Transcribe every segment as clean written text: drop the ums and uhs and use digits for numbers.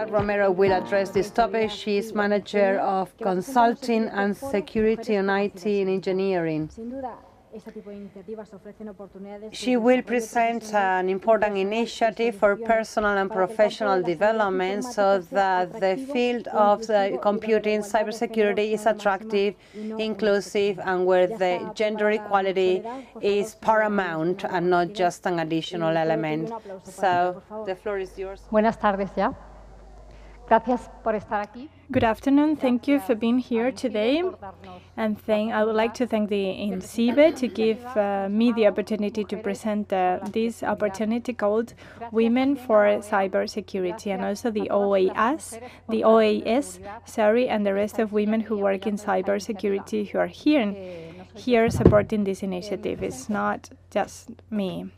Soledad Romero will address this topic. She is Manager of Consulting and Security on IT in Engineering. She will present an important initiative for personal and professional development so that the field of computing cybersecurity is attractive, inclusive, and where the gender equality is paramount and not just an additional element. So the floor is yours. Buenas tardes ya. Gracias por estar aquí. Good afternoon. Thank you for being here today. And I would like to thank the INCIBE to give me the opportunity to present this opportunity called Women for Cybersecurity, and also the OAS, and the rest of women who work in cybersecurity who are here supporting this initiative. It's not just me.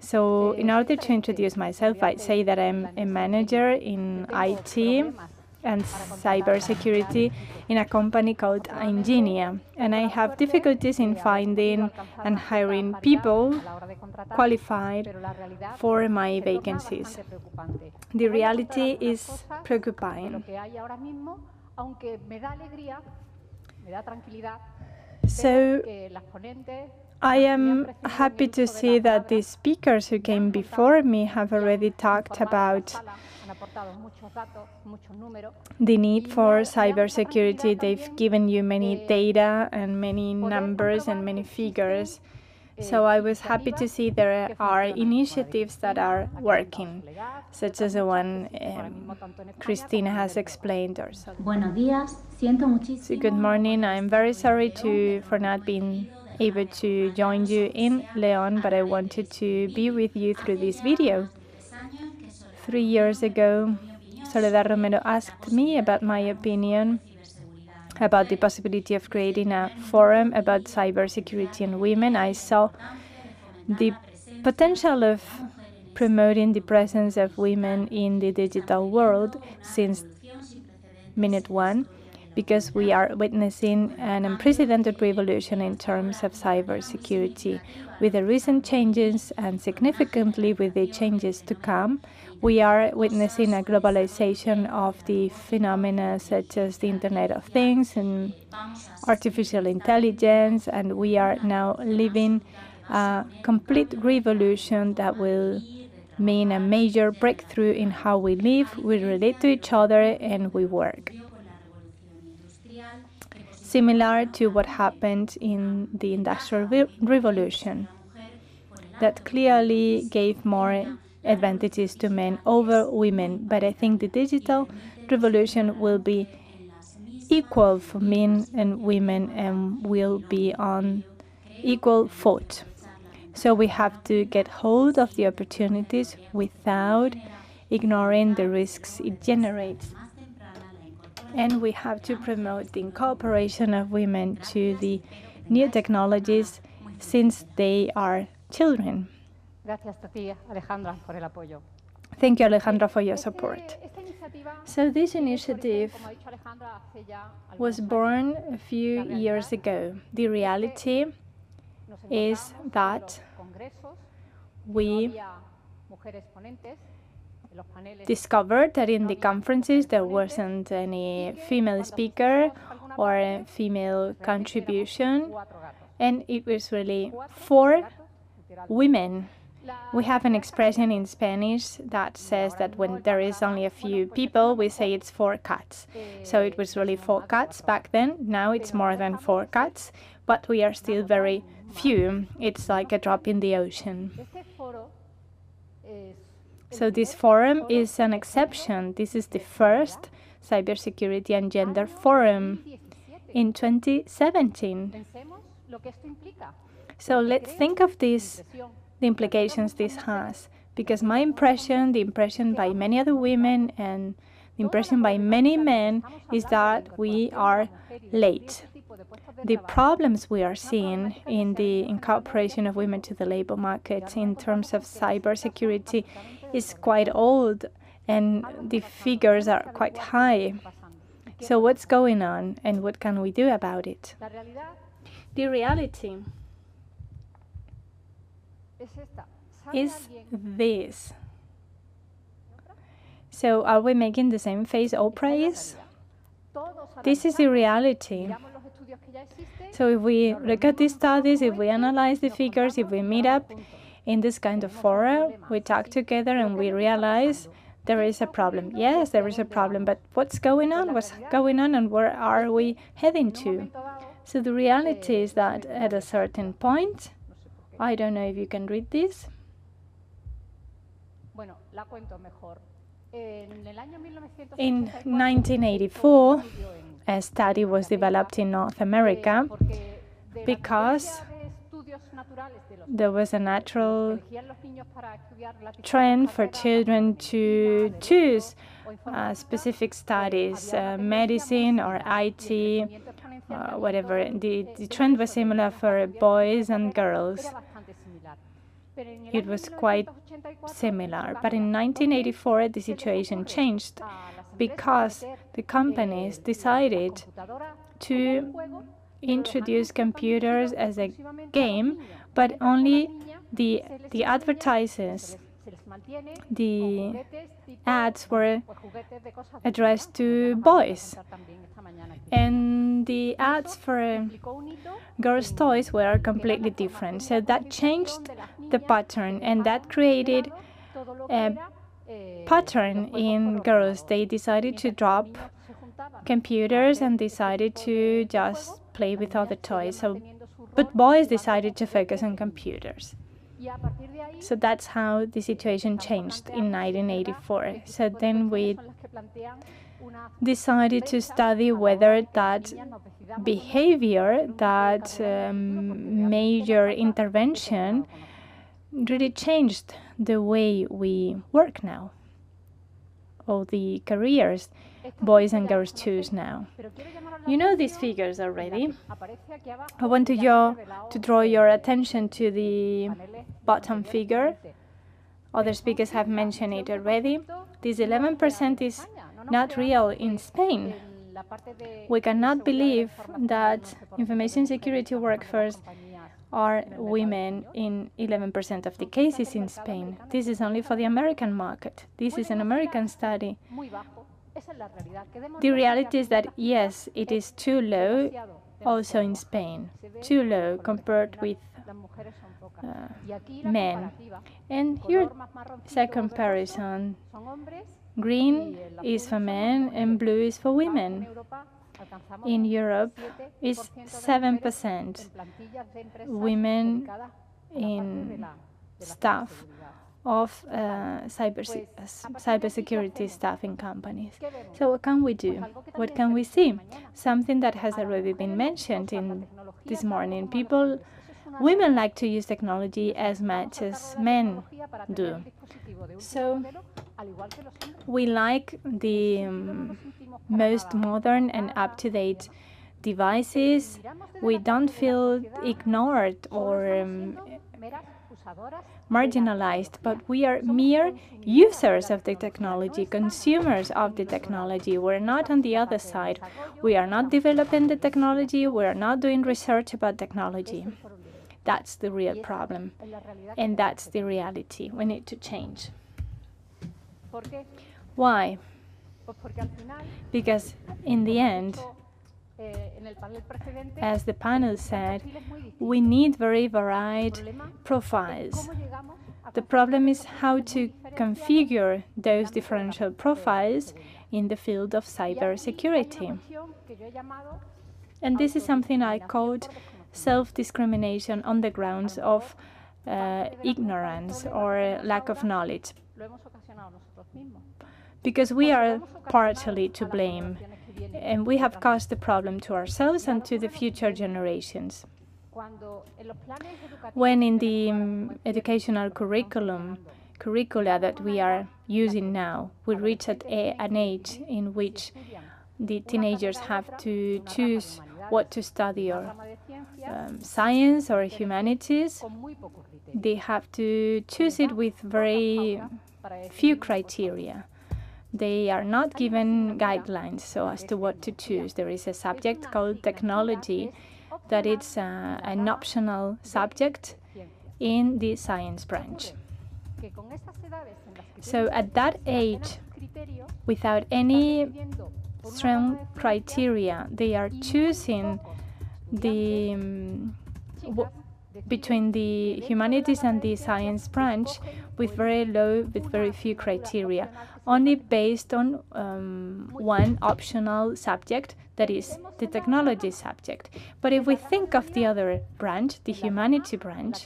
So in order to introduce myself, I'd say that I'm a manager in IT and cybersecurity in a company called Ingenia, and I have difficulties in finding and hiring people qualified for my vacancies. The reality is preoccupying. So I am happy to see that the speakers who came before me have already talked about the need for cybersecurity. They've given you many data and many numbers and many figures. So I was happy to see there are initiatives that are working, such as the one Cristina has explained. So good morning. I'm very sorry for not being able to join you in León, but I wanted to be with you through this video. 3 years ago, Soledad Romero asked me about my opinion about the possibility of creating a forum about cybersecurity and women. I saw the potential of promoting the presence of women in the digital world since minute one, because we are witnessing an unprecedented revolution in terms of cybersecurity. With the recent changes and significantly with the changes to come, we are witnessing a globalization of the phenomena such as the Internet of Things and artificial intelligence, and we are now living a complete revolution that will mean a major breakthrough in how we live, we relate to each other, and we work. Similar to what happened in the Industrial Revolution, that clearly gave more advantages to men over women. But I think the digital revolution will be equal for men and women and will be on equal foot. So we have to get hold of the opportunities without ignoring the risks it generates. And we have to promote the incorporation of women to the new technologies since they are children. Thank you, Alejandra, for your support. So this initiative was born a few years ago. The reality is that we discovered that in the conferences there wasn't any female speaker or a female contribution, and it was really 4 women. We have an expression in Spanish that says that when there is only a few people, we say it's 4 cats. So it was really 4 cats back then. Now it's more than 4 cats, but we are still very few. It's like a drop in the ocean. So this forum is an exception. This is the first Cybersecurity and Gender Forum in 2017. So let's think of this, the implications this has, because my impression, the impression by many other women and the impression by many men is that we are late. The problems we are seeing in the incorporation of women to the labor market in terms of cybersecurity is quite old, and the figures are quite high. So what's going on, and what can we do about it? The reality is this. So are we making the same face opera is? This is the reality. So if we look at these studies, if we analyze the figures, if we meet up in this kind of fora, we talk together and we realize there is a problem. Yes, there is a problem, but what's going on? What's going on and where are we heading to? So the reality is that at a certain point, I don't know if you can read this. In 1984, a study was developed in North America because there was a natural trend for children to choose specific studies, medicine or IT, whatever. The trend was similar for boys and girls. It was quite similar. But in 1984, the situation changed because the companies decided to introduce computers as a game, but only the advertisers, the ads were addressed to boys. And the ads for girls' toys were completely different. So that changed the pattern, and that created a pattern in girls. They decided to drop computers and decided to just play with other toys. But boys decided to focus on computers. So that's how the situation changed in 1984. So then we decided to study whether that behavior, that major intervention, really changed the way we work now, or the careers boys and girls choose now. You know these figures already. I want to draw your attention to the bottom figure. Other speakers have mentioned it already. This 11% is not real in Spain. We cannot believe that information security workforce are women in 11% of the cases in Spain. This is only for the American market. This is an American study. The reality is that, yes, it is too low also in Spain, too low compared with men. And here is a comparison. Green is for men and blue is for women. In Europe, it's 7% women in staff of cybersecurity staff in companies. So what can we do? What can we see? Something that has already been mentioned this morning. Women like to use technology as much as men do. So we like the most modern and up-to-date devices. We don't feel ignored or marginalized, but we are mere users of the technology, consumers of the technology. We're not on the other side. We are not developing the technology. We are not doing research about technology. That's the real problem, and that's the reality. We need to change. Why? Because in the end, as the panel said, we need very varied profiles. The problem is how to configure those differential profiles in the field of cybersecurity. And this is something I called self-discrimination on the grounds of ignorance or lack of knowledge. Because we are partially to blame, and we have caused the problem to ourselves and to the future generations. When in the educational curricula that we are using now, we reach at an age in which the teenagers have to choose what to study, or science or humanities, they have to choose it with very few criteria. They are not given guidelines as to what to choose. There is a subject called technology that it's an optional subject in the science branch. So at that age, without any strong criteria. They are choosing between the humanities and the science branch with very few criteria, only based on one optional subject, that is the technology subject. But if we think of the other branch, the humanity branch,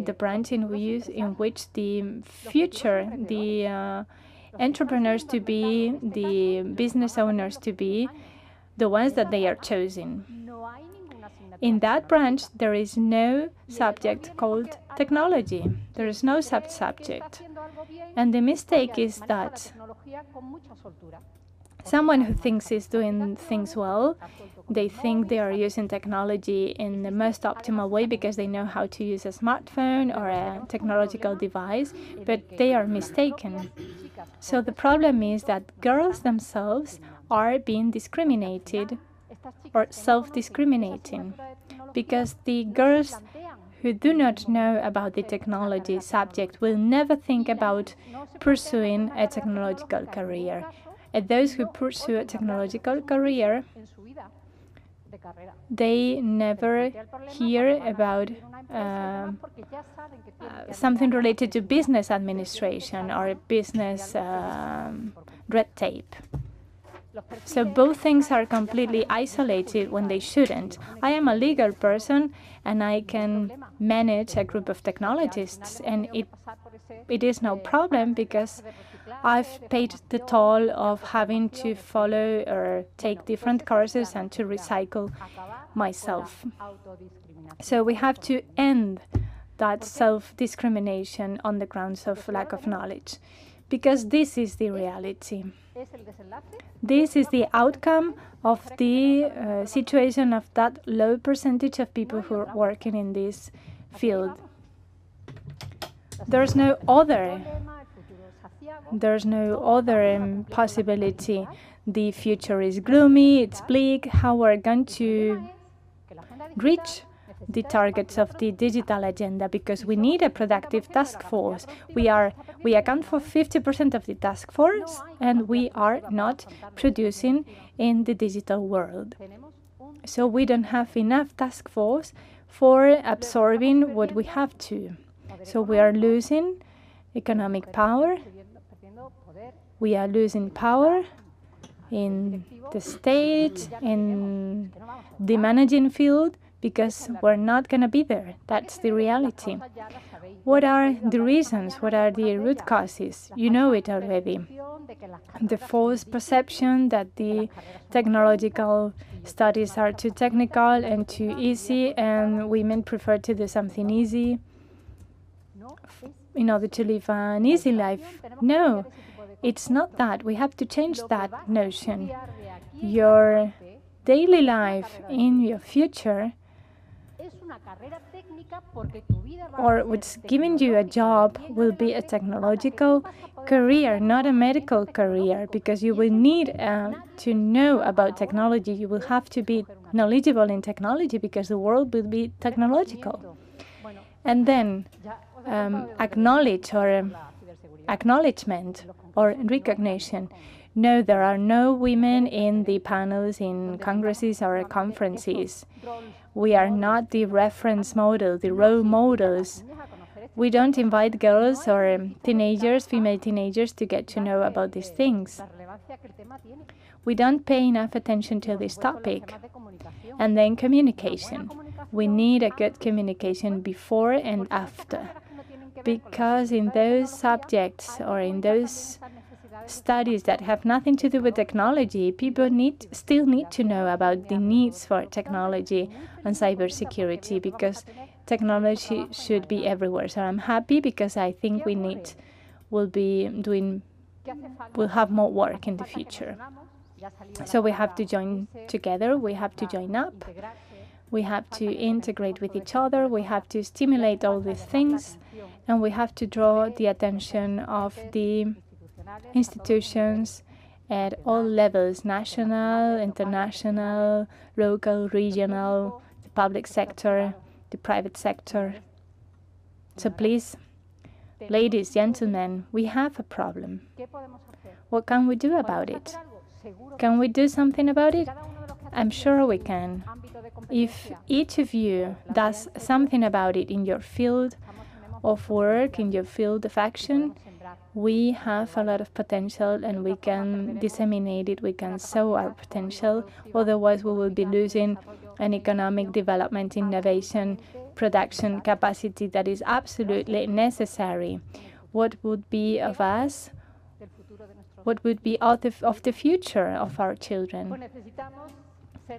the branch in which the future, the entrepreneurs to be, the business owners to be, the ones that they are choosing. In that branch, there is no subject called technology. There is no sub-subject. And the mistake is that someone who thinks is doing things well, they think they are using technology in the most optimal way because they know how to use a smartphone or a technological device, but they are mistaken. So the problem is that girls themselves are being discriminated or self-discriminating, because the girls who do not know about the technology subject will never think about pursuing a technological career. And those who pursue a technological career, they never hear about something related to business administration or business red tape. So both things are completely isolated when they shouldn't. I am a legal person and I can manage a group of technologists, and it is no problem because I've paid the toll of having to follow or take different courses and to recycle myself. So we have to end that self-discrimination on the grounds of lack of knowledge, because this is the reality. This is the outcome of the situation of that low percentage of people who are working in this field. There's no other possibility. The future is gloomy, it's bleak. How we're going to reach the targets of the digital agenda, because we need a productive task force. We account for 50% of the task force, and we are not producing in the digital world. So we don't have enough task force for absorbing what we have to. So we are losing economic power. We are losing power in the state, in the managing field, because we're not going to be there. That's the reality. What are the reasons? What are the root causes? You know it already. The false perception that the technological studies are too technical and too easy, and women prefer to do something easy in order to live an easy life. No, it's not that. We have to change that notion. Your daily life in your future, or what's giving you a job, will be a technological career, not a medical career, because you will need to know about technology. You will have to be knowledgeable in technology because the world will be technological. And then acknowledgement or recognition. No, there are no women in the panels in congresses or conferences. We are not the reference model, the role models. We don't invite girls or teenagers, female teenagers, to get to know about these things. We don't pay enough attention to this topic. And then communication. We need a good communication before and after, because in those subjects or in those studies that have nothing to do with technology, people still need to know about the needs for technology and cybersecurity, because technology should be everywhere. So I'm happy because I think we'll have more work in the future. So we have to join together, we have to join up, we have to integrate with each other, we have to stimulate all these things, and we have to draw the attention of the institutions at all levels: national, international, local, regional, the public sector, the private sector. So please, ladies, gentlemen, we have a problem. What can we do about it? Can we do something about it? I'm sure we can. If each of you does something about it in your field of work, in your field of action, we have a lot of potential and we can disseminate it, we can sow our potential. Otherwise, we will be losing an economic development, innovation, production capacity that is absolutely necessary. What would be of us? What would be of the future of our children?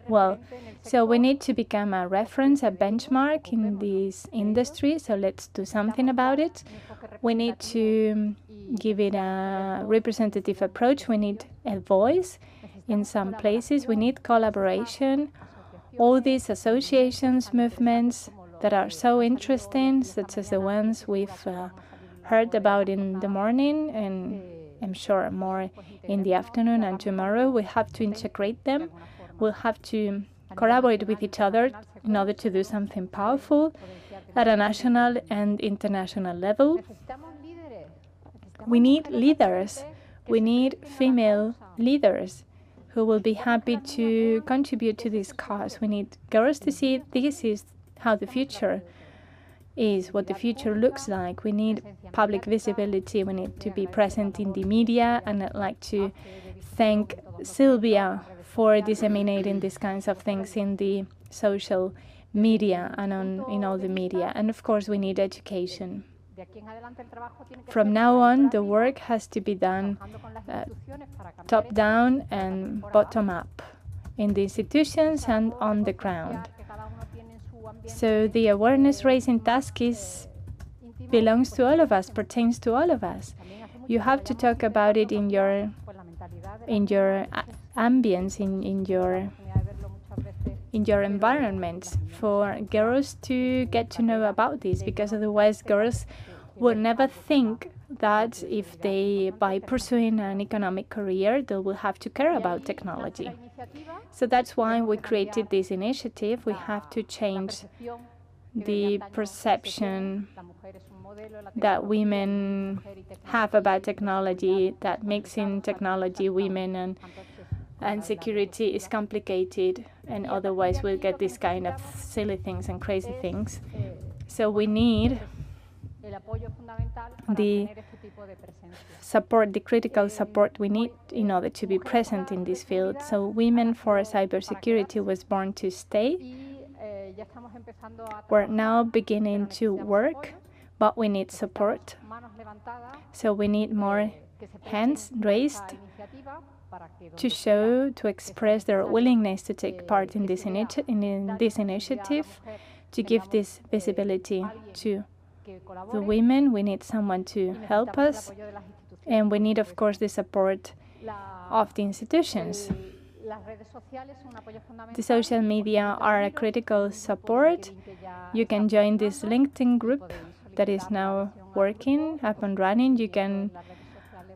Well, so we need to become a reference, a benchmark in this industry, so let's do something about it. We need to give it a representative approach. We need a voice in some places. We need collaboration. All these associations, movements that are so interesting, such as the ones we've heard about in the morning, and I'm sure more in the afternoon and tomorrow, we have to integrate them. We'll have to collaborate with each other in order to do something powerful at a national and international level. We need leaders. We need female leaders who will be happy to contribute to this cause. We need girls to see this is how the future is, what the future looks like. We need public visibility. We need to be present in the media. And I'd like to thank Sylvia for disseminating these kinds of things in the social media and in all the media. And of course, we need education. From now on, the work has to be done top-down and bottom-up in the institutions and on the ground. So the awareness-raising task belongs to all of us, pertains to all of us. You have to talk about it in your ambience, in your environment, for girls to get to know about this, because otherwise girls will never think that if they, by pursuing an economic career, they will have to care about technology. So that's why we created this initiative. We have to change the perception that women have about technology, that mixing technology, women and security is complicated, and otherwise we'll get this kind of silly things and crazy things. So we need the support, the critical support we need in order to be present in this field. So Women for Cybersecurity was born to stay. We're now beginning to work, but we need support. So we need more hands raised to show, to express their willingness to take part in this initiative, to give this visibility to the women. We need someone to help us, and we need, of course, the support of the institutions. The social media are a critical support. You can join this LinkedIn group that is now working, up and running. You can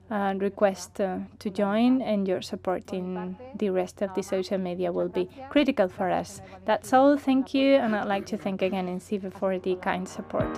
request to join, and your support in the rest of the social media will be critical for us. That's all. Thank you, and I'd like to thank again INCIBE for the kind support.